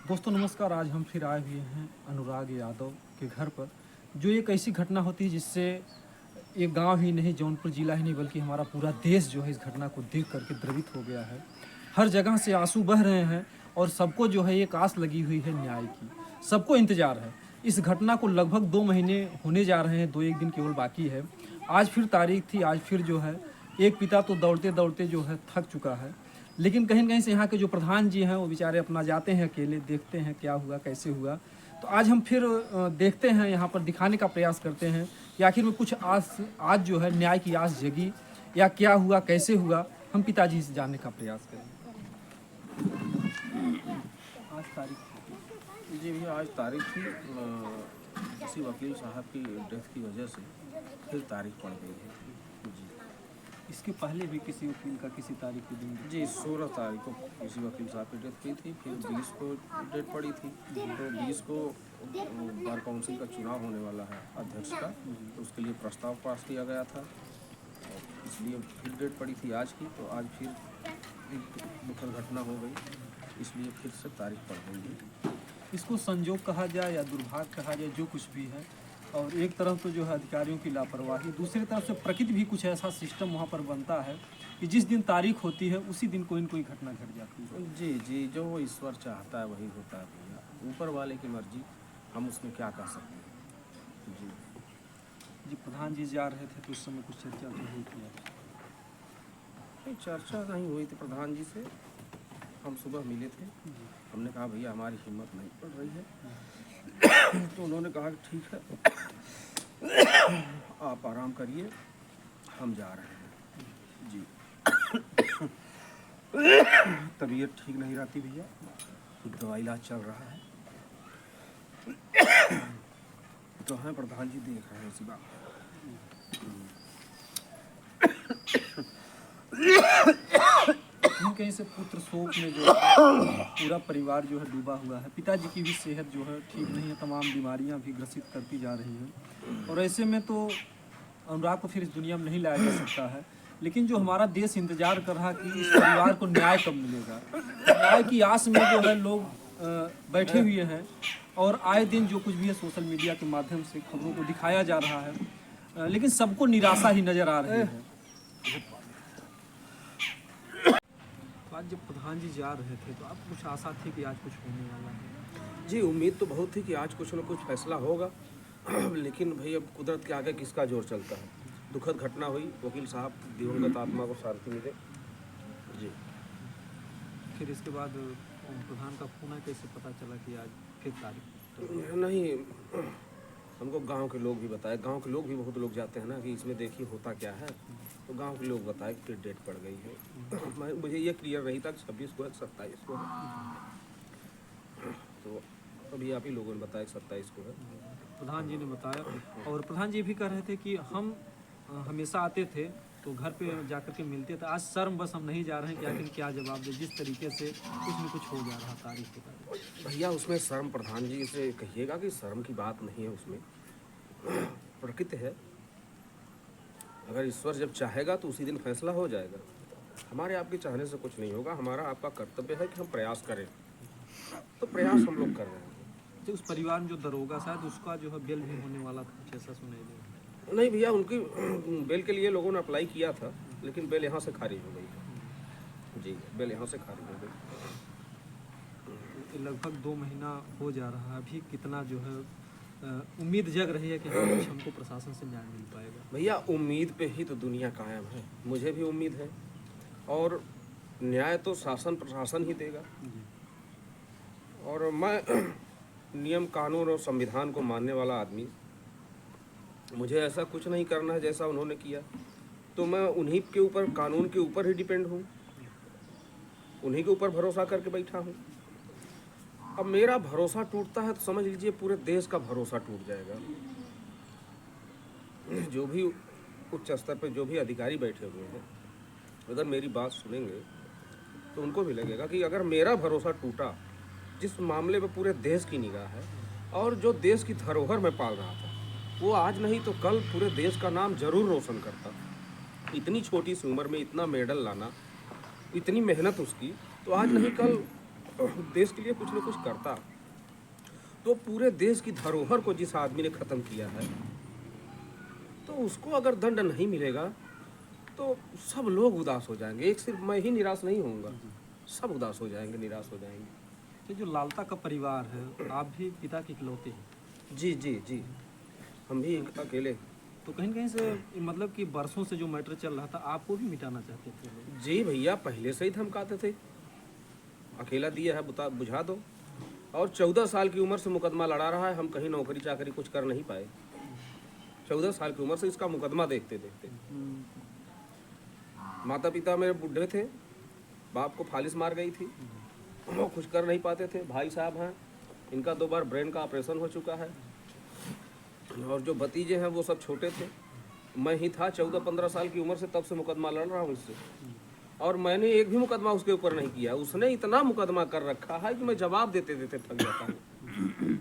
दोस्तों नमस्कार। आज हम फिर आए हुए हैं अनुराग यादव के घर पर। जो एक ऐसी घटना होती है जिससे एक गांव ही नहीं, जौनपुर जिला ही नहीं, बल्कि हमारा पूरा देश जो है इस घटना को देख करके द्रवित हो गया है। हर जगह से आंसू बह रहे हैं और सबको जो है एक आस लगी हुई है न्याय की। सबको इंतजार है। इस घटना को लगभग 2 महीने होने जा रहे हैं, 2-1 दिन केवल बाकी है। आज फिर तारीख थी। आज फिर जो है एक पिता तो दौड़ते दौड़ते जो है थक चुका है, लेकिन कहीं न कहीं से यहाँ के जो प्रधान जी हैं वो बेचारे अपना जाते हैं अकेले, देखते हैं क्या हुआ कैसे हुआ। तो आज हम फिर देखते हैं, यहाँ पर दिखाने का प्रयास करते हैं कि आखिर में कुछ आज जो है न्याय की आस जगी या क्या हुआ कैसे हुआ। हम पिताजी से जानने का प्रयास करेंगे। आज तारीख जी भैया, आज तारीख थी किसी वकील साहब की डेथ की वजह से फिर तारीख पड़ गई है। जी इसके पहले भी किसी वकील का किसी तारीख के दिन जी 16 तारीख को किसी वकील साहब की डेथ हुई थी, फिर 20 को डेट पड़ी थी। तो 20 को बार काउंसिल का चुनाव होने वाला है अध्यक्ष का, तो उसके लिए प्रस्ताव पास किया गया था और इसलिए फिर डेट पड़ी थी आज की। तो आज फिर एक दुखद घटना हो गई, इसलिए फिर से तारीख पड़ गई है। इसको संजोग कहा जाए या दुर्भाग्य कहा जाए, जो कुछ भी है। और एक तरफ तो जो है अधिकारियों की लापरवाही, दूसरी तरफ से प्रकृति भी कुछ ऐसा सिस्टम वहाँ पर बनता है कि जिस दिन तारीख होती है उसी दिन कोई न कोई घटना घट जाती है। जी जी, जो वो ईश्वर चाहता है वही होता है भैया, ऊपर वाले की मर्जी, हम उसमें क्या कर सकते हैं। जी जी, प्रधान जी जा रहे थे तो उस समय कुछ चर्चा तो हुई थी? नहीं, चर्चा नहीं हुई थी प्रधान जी से। हम सुबह मिले थे, हमने कहा भैया हमारी हिम्मत नहीं पड़ रही है। तो उन्होंने कहा कि ठीक है, आप आराम करिए, हम जा रहे हैं। जी तबीयत ठीक नहीं रहती भैया, दवाई इलाज चल रहा है। तो हैं प्रधान जी, देख रहे हैं इसी बात। कहीं से पुत्र शोक में जो है पूरा परिवार जो है डूबा हुआ है। पिताजी की भी सेहत जो है ठीक नहीं है, तमाम बीमारियां भी ग्रसित करती जा रही हैं। और ऐसे में तो अनुराग को फिर इस दुनिया में नहीं लाया जा सकता है। लेकिन जो हमारा देश इंतजार कर रहा कि इस परिवार को न्याय कब मिलेगा, न्याय की आस में जो है लोग बैठे हुए हैं। और आए दिन जो कुछ भी है सोशल मीडिया के माध्यम से खबरों को दिखाया जा रहा है, लेकिन सबको निराशा ही नज़र आ रही है। आज जब प्रधान जी जा रहे थे तो आपको कुछ आशा थी कि आज कुछ होने वाला है? जी, उम्मीद तो बहुत थी कि आज कुछ न कुछ फैसला होगा। लेकिन भाई अब कुदरत के आगे किसका जोर चलता है। दुखद घटना हुई, वकील साहब दिवंगत आत्मा को शांति मिले। जी फिर इसके बाद प्रधान का फोन कैसे पता चला कि आज फिर तारीख? नहीं, हमको गांव के लोग भी बताए। गांव के लोग भी बहुत लोग जाते हैं ना कि इसमें देखिए होता क्या है। तो गांव के लोग बताए कि फिर डेट पड़ गई है। मुझे ये क्लियर नहीं था कि 26 को है 27 को है। तो अभी आप ही लोगों ने बताया कि 27 को है। प्रधान जी ने बताया। और प्रधान जी भी कह रहे थे कि हम हमेशा आते थे तो घर पे जाकर के मिलते थे। आज शर्म बस हम नहीं जा रहे हैं कि आखिर क्या जवाब दे, जिस तरीके से कुछ न कुछ हो जा रहा तारीख के तारीख। भैया उसमें शर्म, प्रधान जी से कहिएगा कि शर्म की बात नहीं है, उसमें प्रकृति है। अगर ईश्वर जब चाहेगा तो उसी दिन फैसला हो जाएगा। हमारे आपके चाहने से कुछ नहीं होगा। हमारा आपका कर्तव्य है कि हम प्रयास करें, तो प्रयास हम लोग कर रहे हैं। तो उस परिवार में जो दरोगा शायद उसका जो है बेल भी होने वाला था, कुछ ऐसा सुनाई दे। नहीं भैया, उनकी बेल के लिए लोगों ने अप्लाई किया था, लेकिन बेल यहाँ से खारिज हो गई। जी, बेल यहाँ से खारिज हो गई। लगभग 2 महीना हो जा रहा है। अभी कितना जो है उम्मीद जग रही है कि हाँ कुछ हमको प्रशासन से न्याय मिल पाएगा? भैया उम्मीद पे ही तो दुनिया कायम है। मुझे भी उम्मीद है, और न्याय तो शासन प्रशासन ही देगा। और मैं नियम कानून और संविधान को मानने वाला आदमी, मुझे ऐसा कुछ नहीं करना है जैसा उन्होंने किया। तो मैं उन्हीं के ऊपर, कानून के ऊपर ही डिपेंड हूँ, उन्हीं के ऊपर भरोसा करके बैठा हूँ। अब मेरा भरोसा टूटता है तो समझ लीजिए पूरे देश का भरोसा टूट जाएगा। जो भी उच्च स्तर पर जो भी अधिकारी बैठे हुए हैं, अगर मेरी बात सुनेंगे तो उनको भी लगेगा कि अगर मेरा भरोसा टूटा, जिस मामले में पूरे देश की निगाह है और जो देश की धरोहर में पाल रहा था, वो आज नहीं तो कल पूरे देश का नाम जरूर रोशन करता। इतनी छोटी सी उम्र में इतना मेडल लाना, इतनी मेहनत उसकी, तो आज नहीं कल देश के लिए कुछ न कुछ करता, तो पूरे देश की धरोहर को जिस आदमी ने ख़त्म किया है, तो उसको अगर दंड नहीं मिलेगा तो सब लोग उदास हो जाएंगे। एक सिर्फ मैं ही निराश नहीं होऊंगा, सब उदास हो जाएंगे, निराश हो जाएंगे। तो जो लालता का परिवार है, आप भी पिता के इकलौते हैं। जी जी जी, हम भी एक अकेले। तो कहीं न कहीं से मतलब कि बरसों से जो मैटर चल रहा था, आपको भी मिटाना चाहते थे लोग। जी भैया, पहले से ही धमकाते थे, अकेला दिया है बुझा दो। और 14 साल की उम्र से मुकदमा लड़ा रहा है, हम कहीं नौकरी चाकरी कुछ कर नहीं पाए। 14 साल की उम्र से इसका मुकदमा देखते देखते। माता पिता मेरे बूढ़े थे, बाप को फालिस मार गई थी, वो कुछ कर नहीं पाते थे। भाई साहब हैं, इनका 2 बार ब्रेन का ऑपरेशन हो चुका है। और जो भतीजे हैं वो सब छोटे थे। मैं ही था 14-15 साल की उम्र से, तब से मुकदमा लड़ रहा हूँ इससे। और मैंने एक भी मुकदमा उसके ऊपर नहीं किया। उसने इतना मुकदमा कर रखा है कि मैं जवाब देते देते थक जाता हूँ।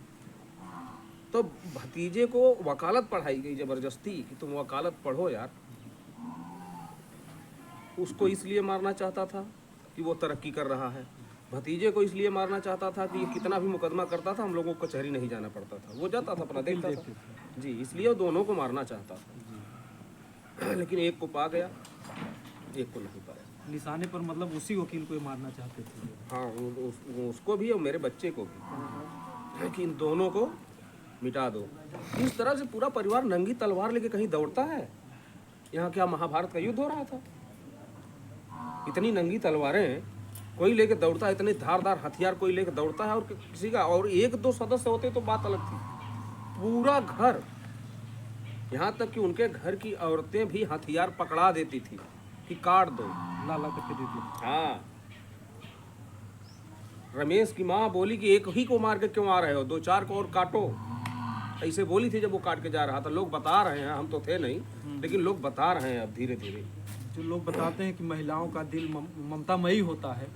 तो भतीजे को वकालत पढ़ाई गई ज़बरदस्ती कि तुम वकालत पढ़ो यार। उसको इसलिए मारना चाहता था कि वो तरक्की कर रहा है। भतीजे को इसलिए मारना चाहता था कि ये कितना भी मुकदमा करता था, हम लोगों को कचहरी नहीं जाना पड़ता था, वो जाता था अपना देखता था। जी, इसलिए वो दोनों को मारना चाहता था। लेकिन एक को पा गया, एक को नहीं पाया। निशाने पर मतलब उसी वकील को ही मारना चाहते थे। हाँ, उसको भी और मेरे बच्चे को भी, लेकिन दोनों को मिटा दो। इस तरह से पूरा परिवार नंगी तलवार लेके कहीं दौड़ता है। यहाँ क्या महाभारत का युद्ध हो रहा था? इतनी नंगी तलवारें कोई लेके दौड़ता है, इतने धारदार हथियार कोई लेके दौड़ता है। और किसी का और 1-2 सदस्य होते तो बात अलग थी। पूरा घर, यहाँ तक कि उनके घर की औरतें भी हथियार पकड़ा देती थी कि काट दो, लाला करके देते। हाँ। रमेश की माँ बोली कि एक ही को मार के क्यों आ रहे हो, 2-4 को और काटो, ऐसे बोली थी जब वो काट के जा रहा था। लोग बता रहे हैं, हम तो थे नहीं, लेकिन लोग बता रहे हैं अब धीरे धीरे। जो लोग बताते हैं कि महिलाओं का दिल ममतामयी होता है,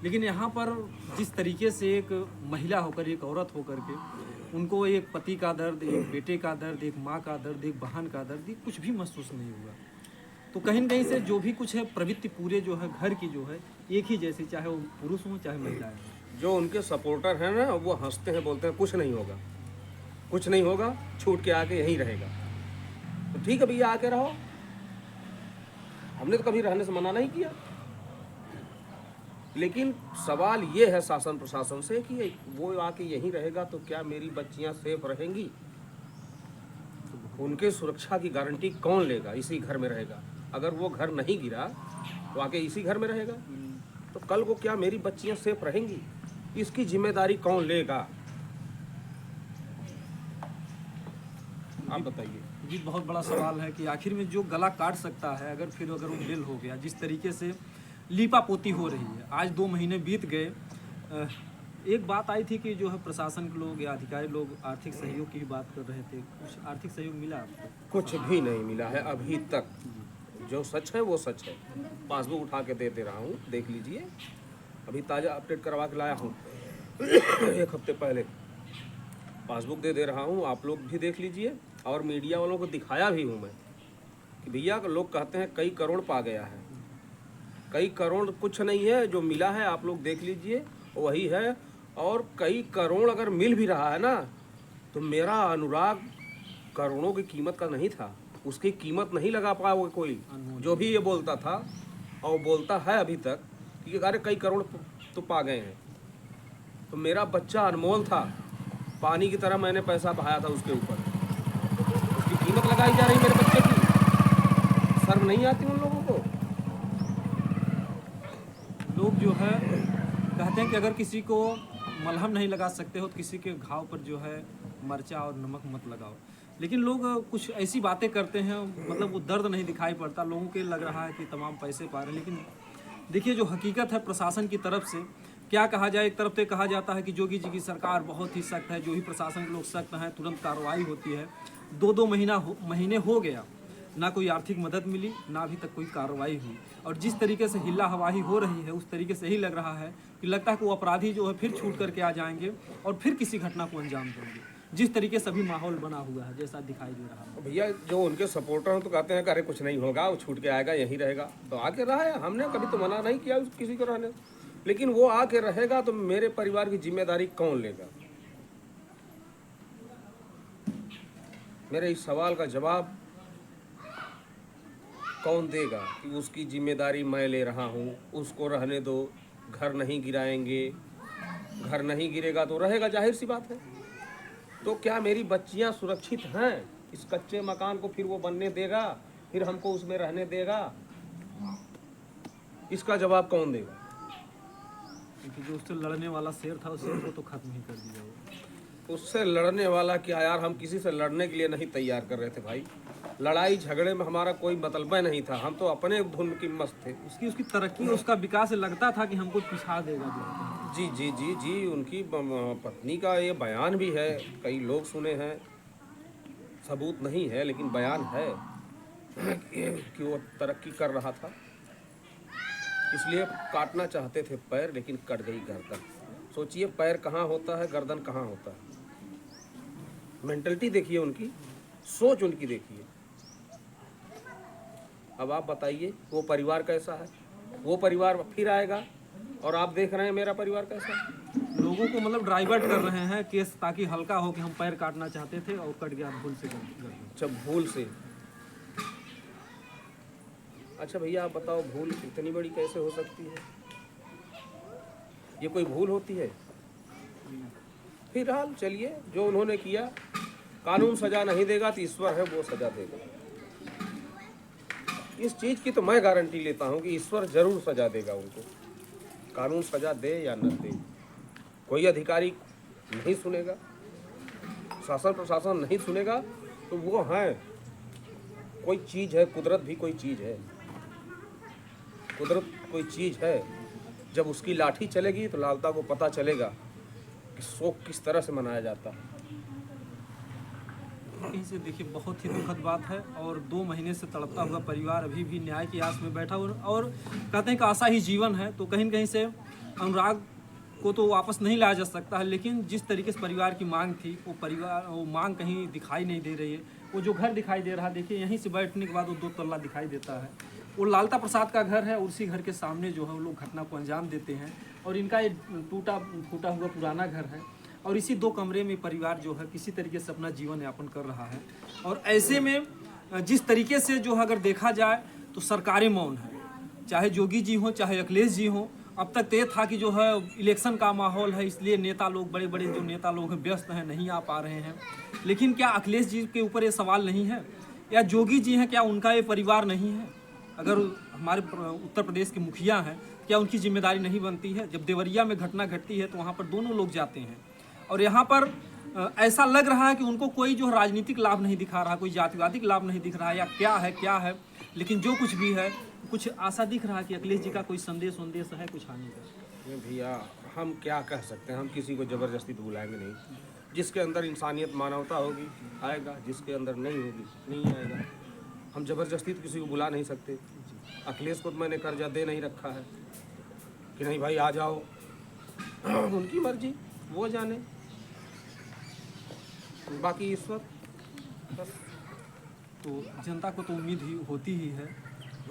लेकिन यहाँ पर जिस तरीके से एक महिला होकर, एक औरत होकर के उनको एक पति का दर्द, एक बेटे का दर्द, एक माँ का दर्द, एक बहन का दर्द, ये कुछ भी महसूस नहीं हुआ। तो कहीं न कहीं से जो भी कुछ है, प्रवृत्ति पूरे जो है घर की जो है एक ही जैसी, चाहे वो पुरुष हों चाहे महिलाएं हों। जो उनके सपोर्टर हैं ना, वो हंसते हैं, बोलते हैं कुछ नहीं होगा, कुछ नहीं होगा, छूट के आके यहीं रहेगा। तो ठीक है भैया, आके रहो, हमने तो कभी रहने से मना नहीं किया। लेकिन सवाल ये है शासन प्रशासन से कि वो आके यहीं रहेगा तो क्या मेरी बच्चियां सेफ रहेंगी? उनके सुरक्षा की गारंटी कौन लेगा? इसी घर में रहेगा। अगर वो घर नहीं गिरा तो आके इसी घर में रहेगा, तो कल को क्या मेरी बच्चियां सेफ रहेंगी? इसकी जिम्मेदारी कौन लेगा? आप बताइए। जी, बहुत बड़ा सवाल है कि आखिर में जो गला काट सकता है, अगर वो दिल हो गया, जिस तरीके से लीपा पोती हो रही है। आज 2 महीने बीत गए। एक बात आई थी कि जो है प्रशासन के लोग या अधिकारी लोग आर्थिक सहयोग की बात कर रहे थे, कुछ आर्थिक सहयोग मिला आपको? कुछ भी नहीं मिला है अभी तक। जो सच है वो सच है। पासबुक उठा के दे रहा हूँ, देख लीजिए। अभी ताज़ा अपडेट करवा के लाया हूँ 1 हफ्ते पहले। पासबुक दे रहा हूँ, आप लोग भी देख लीजिए। और मीडिया वालों को दिखाया भी हूँ मैं कि भैया, लोग कहते हैं कई करोड़ पा गया है। कई करोड़ कुछ नहीं है, जो मिला है आप लोग देख लीजिए, वही है। और कई करोड़ अगर मिल भी रहा है ना, तो मेरा अनुराग करोड़ों की कीमत का नहीं था। उसकी कीमत नहीं लगा पाया वो कोई, जो भी ये बोलता था और बोलता है अभी तक कि अरे कई करोड़ तो पा गए हैं। तो मेरा बच्चा अनमोल था, पानी की तरह मैंने पैसा बहाया था उसके ऊपर। उसकी कीमत लगाई जा रही मेरे बच्चे की। शर्म नहीं आती उन लोगों को? लोग जो है कहते हैं कि अगर किसी को मलहम नहीं लगा सकते हो तो किसी के घाव पर जो है मरचा और नमक मत लगाओ। लेकिन लोग कुछ ऐसी बातें करते हैं, मतलब वो दर्द नहीं दिखाई पड़ता। लोगों के लग रहा है कि तमाम पैसे पा रहे हैं, लेकिन देखिए जो हकीकत है प्रशासन की तरफ से, क्या कहा जाए, एक तरफ से कहा जाता है कि योगी जी की सरकार बहुत ही सख्त है, जो ही प्रशासन के लोग सख्त हैं, तुरंत कार्रवाई होती है। 2-2 महीने हो गया, ना कोई आर्थिक मदद मिली, ना अभी तक कोई कार्रवाई हुई। और जिस तरीके से हिल्ला हवाही हो रही है, उस तरीके से ही लग रहा है कि लगता है कि वो अपराधी जो है फिर छूट करके आ जाएंगे और फिर किसी घटना को अंजाम देंगे। जिस तरीके से अभी माहौल बना हुआ है, जैसा दिखाई दे रहा है। भैया, जो उनके सपोर्टर हैं तो कहते हैं कि अरे कुछ नहीं होगा, वो छूट के आएगा, यहीं रहेगा। तो आके रहा है, हमने कभी तो मना नहीं किया किसी को रहने। लेकिन वो आके रहेगा तो मेरे परिवार की जिम्मेदारी कौन लेगा? मेरे इस सवाल का जवाब कौन देगा कि उसकी जिम्मेदारी मैं ले रहा हूँ, उसको रहने दो, घर नहीं गिराएंगे, घर नहीं गिरेगा तो रहेगा, जाहिर सी बात है। तो क्या मेरी बच्चियाँ सुरक्षित हैं? इस कच्चे मकान को फिर वो बनने देगा, फिर हमको उसमें रहने देगा? इसका जवाब कौन देगा? क्योंकि जो उससे लड़ने वाला शेर था, उस शेर को तो खत्म ही कर दिया वो। उससे लड़ने वाला क्या यार, हम किसी से लड़ने के लिए नहीं तैयार कर रहे थे भाई। लड़ाई झगड़े में हमारा कोई मतलब नहीं था, हम तो अपने धुन की मस्त थे। उसकी तरक्की, उसका विकास लगता था कि हमको पिछा देगा जो। जी जी जी जी, उनकी पत्नी का ये बयान भी है, कई लोग सुने हैं, सबूत नहीं है लेकिन बयान है कि वो तरक्की कर रहा था, इसलिए काटना चाहते थे पैर, लेकिन कट गई गर्दन। सोचिए पैर कहाँ होता है, गर्दन कहाँ होता है। मेंटलिटी देखिए उनकी, सोच उनकी देखिए। अब आप बताइए वो परिवार कैसा है? वो परिवार फिर आएगा और आप देख रहे हैं मेरा परिवार कैसा है। लोगों को मतलब डाइवर्ट कर रहे हैं केस, ताकि हल्का हो कि हम पैर काटना चाहते थे और कट गया भूल से गर्दन। अच्छा, भूल से। अच्छा भैया आप बताओ, भूल इतनी बड़ी कैसे हो सकती है? ये कोई भूल होती है? फिलहाल चलिए, जो उन्होंने किया, कानून सजा नहीं देगा तो ईश्वर है वो सजा देगा। इस चीज़ की तो मैं गारंटी लेता हूँ कि ईश्वर जरूर सजा देगा उनको, कानून सजा दे या न दे। कोई अधिकारी नहीं सुनेगा, शासन प्रशासन नहीं सुनेगा, तो वो है कोई चीज़ है, कुदरत भी कोई चीज़ है, कुदरत कोई चीज़ है। जब उसकी लाठी चलेगी तो लालता को पता चलेगा कि शोक किस तरह से मनाया जाता है। कहीं से देखिए बहुत ही दुखद बात है, और 2 महीने से तड़पता हुआ परिवार अभी भी न्याय की आस में बैठा हुआ, और कहते हैं कि आशा ही जीवन है। तो कहीं न कहीं से अनुराग को तो वापस नहीं लाया जा सकता है, लेकिन जिस तरीके से परिवार की मांग थी, वो मांग कहीं दिखाई नहीं दे रही है। वो जो घर दिखाई दे रहा है, देखिए यहीं से बैठने के बाद वो 2 तल्ला दिखाई देता है, वो लालता प्रसाद का घर है। उसी घर के सामने जो है वो लोग घटना को अंजाम देते हैं, और इनका ये टूटा फूटा हुआ पुराना घर है, और इसी 2 कमरे में परिवार जो है किसी तरीके से अपना जीवन यापन कर रहा है। और ऐसे में जिस तरीके से जो अगर देखा जाए तो सरकारें मौन है, चाहे जोगी जी हों चाहे अखिलेश जी हों। अब तक तो ये था कि जो है इलेक्शन का माहौल है, इसलिए नेता लोग, बड़े बड़े जो नेता लोग हैं, व्यस्त हैं, नहीं आ पा रहे हैं। लेकिन क्या अखिलेश जी के ऊपर ये सवाल नहीं है, या जोगी जी हैं, क्या उनका ये परिवार नहीं है? अगर हमारे उत्तर प्रदेश के मुखिया हैं, क्या उनकी जिम्मेदारी नहीं बनती है? जब देवरिया में घटना घटती है तो वहाँ पर दोनों लोग जाते हैं, और यहाँ पर ऐसा लग रहा है कि उनको कोई जो राजनीतिक लाभ नहीं दिखा रहा, कोई जातिवादिक लाभ नहीं दिख रहा है, या क्या है। लेकिन जो कुछ भी है, कुछ आशा दिख रहा है कि अखिलेश जी का कोई संदेश है कुछ आने का। ये भैया हम क्या कह सकते हैं, हम किसी को ज़बरदस्ती तो बुलाएंगे नहीं। जिसके अंदर इंसानियत मानवता होगी आएगा, जिसके अंदर नहीं होगी नहीं आएगा। हम ज़बरदस्ती तो किसी को बुला नहीं सकते। अखिलेश को तो मैंने कर्जा दे नहीं रखा है कि नहीं भाई आ जाओ, उनकी मर्जी, वो जाने, बाकी ईश्वर बस। तो जनता को तो उम्मीद ही होती ही है।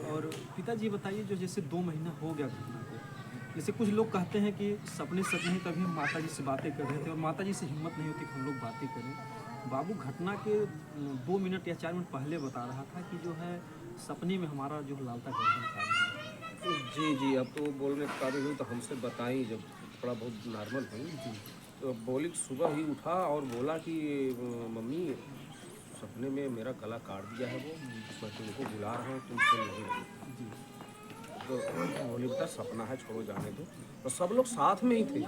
और पिताजी बताइए, जो जैसे 2 महीना हो गया घटना को, जैसे कुछ लोग कहते हैं कि सपने सच नहीं, कभी हम माता जी से बातें कर रहे थे और माता जी से हिम्मत नहीं होती कि हम लोग बातें करें। बाबू घटना के 2 मिनट या 4 मिनट पहले बता रहा था कि जो है सपने में हमारा जो लालता गर्दन काट दिया। जी जी, अब तो वो बोलने के काबिल हुई तो हमसे बताई, जब थोड़ा बहुत नॉर्मल हुई जी, तो बोली सुबह ही उठा और बोला कि मम्मी सपने में मेरा गला काट दिया है, वो मैं तुमको बुला रहा हूँ, तुम सुन नहीं रही। जी। तो बोली बेटा सपना है, छोड़ो जाने दो। तो सब लोग साथ में ही थे।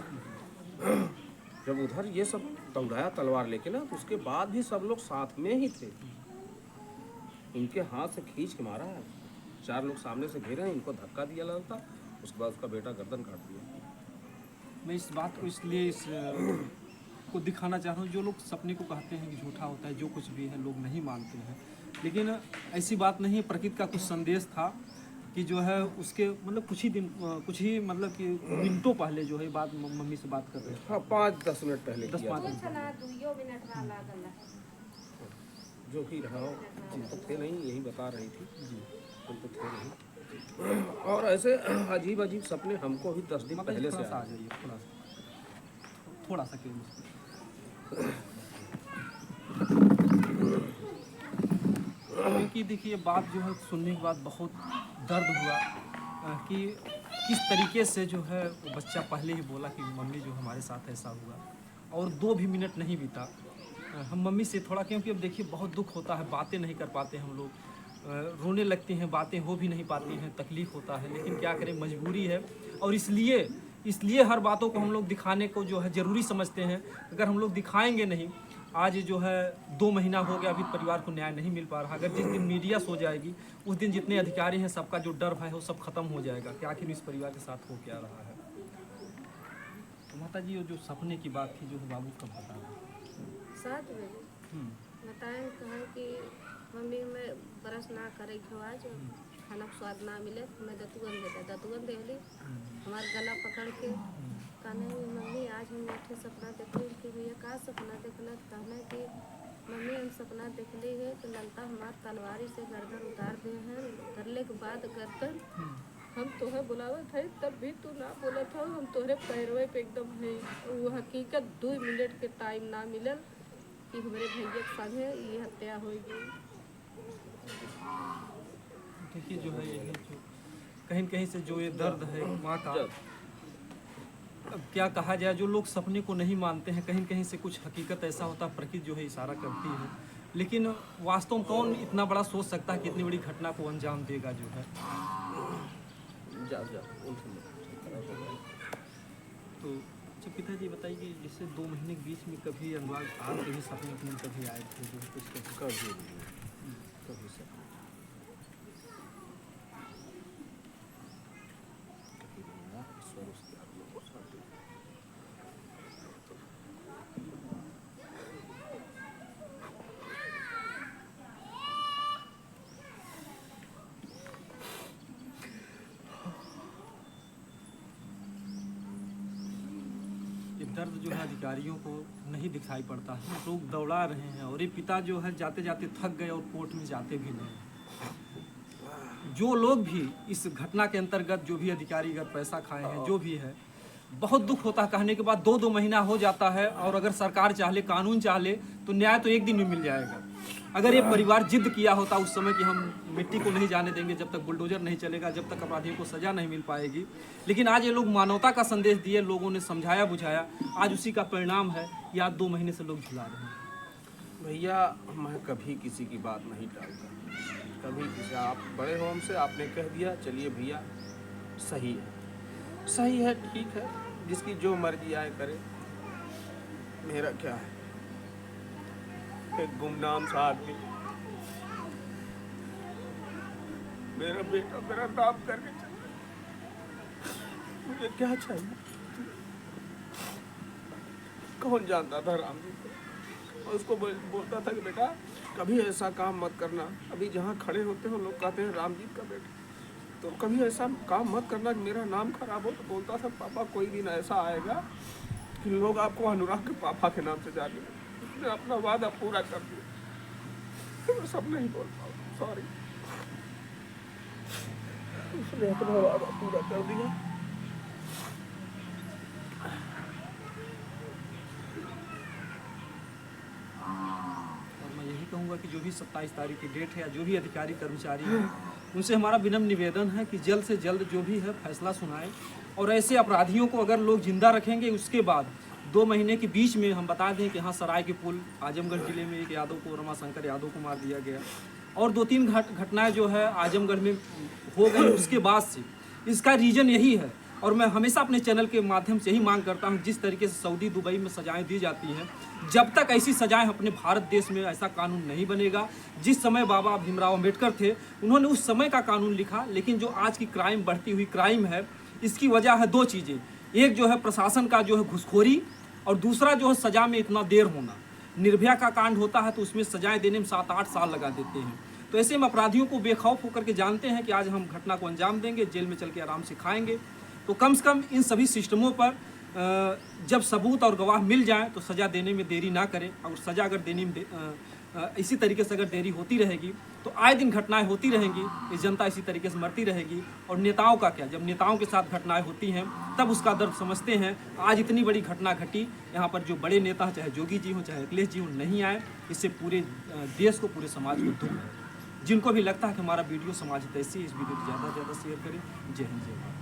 जब उधर ये सब दौड़ाया तलवार लेके ना, तो उसके बाद भी सब लोग साथ में ही थे। इनके हाथ से खींच के मारा है, 4 लोग सामने से घेरे हैं, इनको धक्का दिया लड़ता, उसके बाद उसका बेटा गर्दन काट दिया। मैं इस बात को इसलिए को दिखाना चाह रहा हूँ, जो लोग सपने को कहते हैं कि झूठा होता है, जो कुछ भी है लोग नहीं मानते हैं, लेकिन ऐसी बात नहीं है। प्रकृति का कुछ संदेश था कि जो है उसके मतलब कुछ ही मतलब कि मिनटों पहले जो है बात मम्मी से बात कर रहे थे। हाँ 5-10 मिनट पहले 10-5 किया मिनट। था। जो भी रहा हो, हम तो थे नहीं, यही बता रही थी, तुम तो थे नहीं। और ऐसे अजीब अजीब सपने हमको भी 10 दिन माता जी पहले थोड़ा से सा आ आए। जाइए, थोड़ा सा केवल, क्योंकि देखिए बात जो है सुनने के बाद बहुत दर्द हुआ कि किस तरीके से जो है वो बच्चा पहले ही बोला कि मम्मी जो हमारे साथ ऐसा हुआ, और 2 भी मिनट नहीं बीता हम मम्मी से थोड़ा, क्योंकि अब देखिए बहुत दुख होता है, बातें नहीं कर पाते हम लोग, रोने लगते हैं, बातें हो भी नहीं पाती हैं, तकलीफ़ होता है, लेकिन क्या करें, मजबूरी है। और इसलिए हर बातों को हम लोग दिखाने को जो है ज़रूरी समझते हैं। अगर हम लोग दिखाएंगे नहीं, आज जो है 2 महीना हो गया, अभी परिवार को न्याय नहीं मिल पा रहा। अगर जिस दिन मीडिया सो जाएगी, उस दिन जितने अधिकारी हैं सबका जो डर भय है वो सब खत्म हो जाएगा कि आखिर इस परिवार के साथ हो क्या रहा है। तो माता जी, वो जो सपने की बात थी जो बाबू कब बता रहे 7 बजे बताएं कहा कि मम्मी मैं ब्रश ना करे खो आज खाना का स्वाद ना मिले, मैं दतुअन देली हमारे गला पकड़ के कहने मम्मी आज हम बैठे सपना देख ली कि भैया का सपना देखना, कहना कि मम्मी हम सपना देख ली है कि ललता हमारे तलवारी से गर्दन उतार दे हैं, उतरले के बाद गर्दन हम तोहे बुलावत है तब भी तू ना बोलत हो, हम तोहरे पैरवे पे एकदम है। वो हकीकत 2 मिनट के टाइम ना मिलल कि हमारे भैया के संगे ये हत्या होगी। देखिए जो है ये है जो कहीं न कहीं से जो ये दर्द है माँ का, अब क्या कहा जाए, जो लोग सपने को नहीं मानते हैं, कहीं न कहीं से कुछ हकीकत ऐसा होता है, प्रकृति जो है इशारा करती है, लेकिन वास्तव में कौन इतना बड़ा सोच सकता है कि इतनी बड़ी घटना को अंजाम देगा जो है। जा तो अच्छा पिताजी बताइए कि जैसे 2 महीने के बीच में कभी अनुराग आपके भी सपने में कभी आए थे जो कुछ कभी कभी से ईश्वर उसके आत्मा को शांति दे। ये दर्द जो है अधिकारियों को नहीं दिखाई पड़ता है, लोग दौड़ा रहे हैं, और ये पिता जो है जाते जाते थक गए और कोर्ट में जाते भी नहीं। जो लोग भी इस घटना के अंतर्गत जो भी अधिकारी अगर पैसा खाए हैं, जो भी है, बहुत दुख होता है। कहने के बाद 2-2 महीना हो जाता है, और अगर सरकार चाहे, कानून चाहे, तो न्याय तो एक दिन में मिल जाएगा। अगर ये परिवार जिद किया होता उस समय कि हम मिट्टी को नहीं जाने देंगे जब तक बुलडोजर नहीं चलेगा, जब तक अपराधियों को सजा नहीं मिल पाएगी, लेकिन आज ये लोग मानवता का संदेश दिए, लोगों ने समझाया बुझाया, आज उसी का परिणाम है कि आज 2 महीने से लोग झुला रहे हैं। भैया मैं कभी किसी की बात नहीं टालता, कभी किसी, आप बड़े हो हमसे, आपने कह दिया चलिए भैया सही है ठीक है, जिसकी जो मर्जी आए करे, मेरा क्या है। एक गुमनाम सा आदमी, मेरा बेटा मेरा नाम करके चला, मुझे क्या चाहिए। कौन जानता था राम जी को, और उसको बोलता था कि बेटा कभी ऐसा काम मत करना। अभी जहाँ खड़े होते हैं लोग कहते हैं राम जी का बेटा, तो कभी ऐसा काम मत करना कि मेरा नाम खराब हो। तो बोलता था पापा कोई दिन ऐसा आएगा कि लोग आपको अनुराग के पापा के नाम से जाने। उसने अपना वादा पूरा कर दिया, मैं सब नहीं बोल पाऊँ, सॉरी। उसने अपना वादा पूरा कर दिया। और मैं यही कहूँगा कि जो भी 27 तारीख की डेट है, या जो भी अधिकारी कर्मचारी हैं, उनसे हमारा विनम्र निवेदन है कि जल्द से जल्द जो भी है फैसला सुनाएं, और ऐसे अपराधियों को अगर लोग जिंदा रखेंगे, उसके बाद 2 महीने के बीच में हम बता दें कि हाँ, सराय के पुल आजमगढ़ जिले में एक यादव को, रमाशंकर यादव को मार दिया गया, और 2-3 घटनाएं जो है आजमगढ़ में हो गई। उसके बाद से इसका रीज़न यही है, और मैं हमेशा अपने चैनल के माध्यम से यही मांग करता हूं, जिस तरीके से सऊदी दुबई में सजाएं दी जाती हैं, जब तक ऐसी सजाएं अपने भारत देश में ऐसा कानून नहीं बनेगा। जिस समय बाबा भीमराव अम्बेडकर थे, उन्होंने उस समय का कानून लिखा, लेकिन जो आज की क्राइम, बढ़ती हुई क्राइम है, इसकी वजह है 2 चीज़ें। एक जो है प्रशासन का जो है घुसखोरी, और दूसरा जो है सजा में इतना देर होना। निर्भया का कांड होता है तो उसमें सजाएं देने में 7-8 साल लगा देते हैं। तो ऐसे में अपराधियों को बेखौफ होकर के जानते हैं कि आज हम घटना को अंजाम देंगे, जेल में चल के आराम से खाएंगे। तो कम से कम इन सभी सिस्टमों पर जब सबूत और गवाह मिल जाएं तो सज़ा देने में देरी ना करें, और सज़ा अगर देने में इसी तरीके से अगर देरी होती रहेगी तो आए दिन घटनाएं होती रहेंगी, ये जनता इसी तरीके से मरती रहेगी। और नेताओं का क्या, जब नेताओं के साथ घटनाएं होती हैं तब उसका दर्द समझते हैं। आज इतनी बड़ी घटना घटी, यहाँ पर जो बड़े नेता चाहे जोगी जी हों चाहे अखिलेश जी हों नहीं आए, इससे पूरे देश को पूरे समाज को दुख है। जिनको भी लगता है कि हमारा वीडियो समाज हितैषी है, इस वीडियो को ज़्यादा से ज़्यादा शेयर करें। जय हिंद जय भारत।